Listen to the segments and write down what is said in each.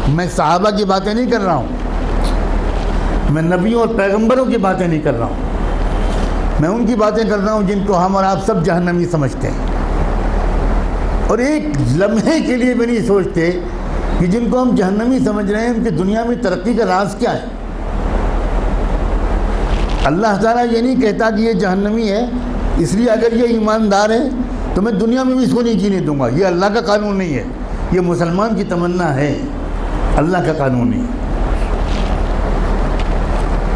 میں صحابہ کی باتیں نہیں کر رہا ہوں، میں نبیوں اور پیغمبروں کی باتیں نہیں کر رہا ہوں، میں ان کی باتیں کر رہا ہوں جن کو ہم اور آپ سب جہنمی سمجھتے ہیں، اور ایک لمحے کے لیے بھی نہیں سوچتے کہ جن کو ہم جہنمی سمجھ رہے ہیں ان کی دنیا میں ترقی کا راز کیا ہے۔ اللہ تعالیٰ یہ نہیں کہتا کہ یہ جہنمی ہے اس لیے اگر یہ ایماندار ہے تو میں دنیا میں بھی اس کو نہیں جینے دوں گا، یہ اللہ کا قانون نہیں ہے، یہ مسلمان کی تمنا ہے، اللہ کا قانون نہیں۔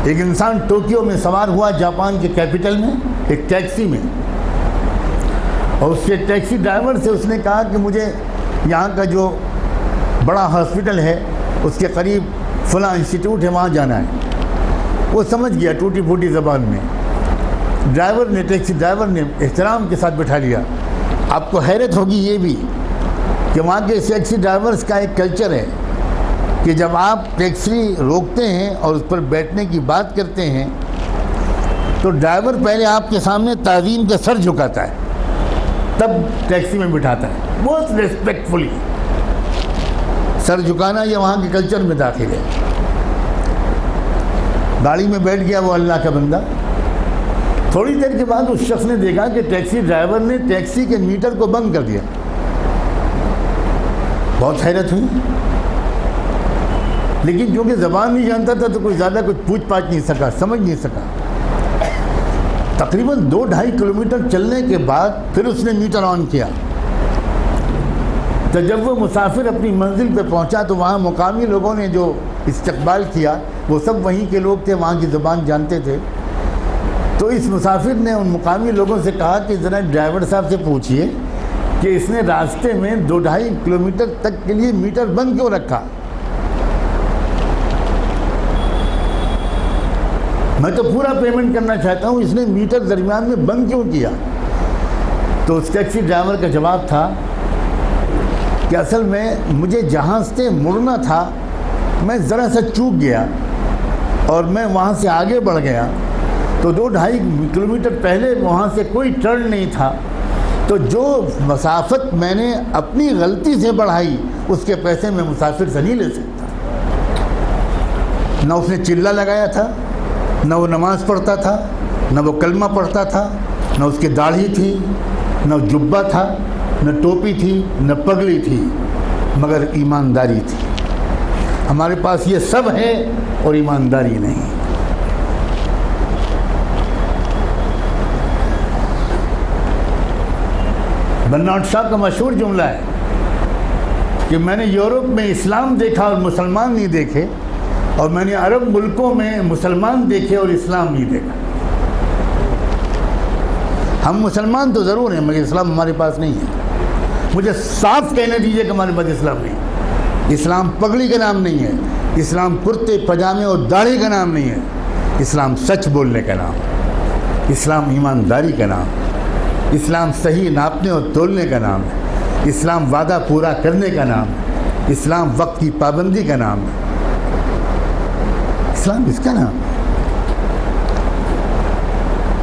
ایک انسان ٹوکیو میں سوار ہوا جاپان کے کیپٹل میں ایک ٹیکسی میں، اور اس کے ٹیکسی ڈرائیور سے اس نے کہا کہ مجھے یہاں کا جو بڑا ہاسپٹل ہے اس کے قریب فلاں انسٹیٹیوٹ ہے، وہاں جانا ہے۔ وہ سمجھ گیا ٹوٹی پھوٹی زبان میں، ٹیکسی ڈرائیور نے احترام کے ساتھ بٹھا لیا۔ آپ کو حیرت ہوگی یہ بھی کہ وہاں کے ٹیکسی ڈرائیورز کا ایک کلچر ہے کہ جب آپ ٹیکسی روکتے ہیں اور اس پر بیٹھنے کی بات کرتے ہیں تو ڈرائیور پہلے آپ کے سامنے تعظیم کا سر جھکاتا ہے، تب ٹیکسی میں بٹھاتا ہے، بہت ریسپیکٹفلی۔ سر جھکانا یہ وہاں کے کلچر میں داخل ہے۔ گاڑی میں بیٹھ گیا وہ اللہ کا بندہ، تھوڑی دیر کے بعد اس شخص نے دیکھا کہ ٹیکسی ڈرائیور نے ٹیکسی کے میٹر کو بند کر دیا۔ بہت حیرت ہوئی، لیکن چونکہ زبان نہیں جانتا تھا تو کوئی زیادہ کچھ پوچھ پاچھ نہیں سکا، سمجھ نہیں سکا۔ تقریباً 2-2.5 کلومیٹر چلنے کے بعد پھر اس نے میٹر آن کیا۔ تو جب وہ مسافر اپنی منزل پہ پہنچا تو وہاں مقامی لوگوں نے جو استقبال کیا وہ سب وہیں کے لوگ تھے، وہاں کی زبان جانتے تھے۔ تو اس مسافر نے ان مقامی لوگوں سے کہا کہ ذرا ڈرائیور صاحب سے پوچھئے کہ اس نے راستے میں 2-2.5 کلومیٹر تک کے لیے میٹر بند کیوں رکھا؟ میں تو پورا پیمنٹ کرنا چاہتا ہوں، اس نے میٹر درمیان میں بند کیوں کیا؟ تو اس ٹیکسی ڈرائیور کا جواب تھا کہ اصل میں مجھے جہاں سے مڑنا تھا میں ذرا سا چوک گیا اور میں وہاں سے آگے بڑھ گیا، تو 2-2.5 کلومیٹر پہلے وہاں سے کوئی ٹرن نہیں تھا، تو جو مسافت میں نے اپنی غلطی سے بڑھائی اس کے پیسے میں مسافر سے نہیں لے سکتا۔ نہ اس نے چلہ لگایا تھا، نہ وہ نماز پڑھتا تھا، نہ وہ کلمہ پڑھتا تھا، نہ اس کی داڑھی تھی، نہ جبہ تھا، نہ ٹوپی تھی، نہ پگڑی تھی، مگر ایمانداری تھی۔ ہمارے پاس یہ سب ہے اور ایمانداری نہیں۔ برنارڈ شاہ کا مشہور جملہ ہے کہ میں نے یورپ میں اسلام دیکھا اور مسلمان نہیں دیکھے، اور میں نے عرب ملکوں میں مسلمان دیکھے اور اسلام نہیں دیکھا۔ ہم مسلمان تو ضرور ہیں مگر اسلام ہمارے پاس نہیں ہے۔ مجھے صاف کہنے دیجئے کہ ہمارے پاس اسلام نہیں ہے۔ اسلام پگڑی کا نام نہیں ہے، اسلام کرتے پجامے اور داڑھی کا نام نہیں ہے، اسلام سچ بولنے کا نام ہے، اسلام ایمانداری کا نام ہے، اسلام صحیح ناپنے اور تولنے کا نام ہے، اسلام وعدہ پورا کرنے کا نام ہے، اسلام وقت کی پابندی کا نام ہے، اسلام اس کا نام ہے۔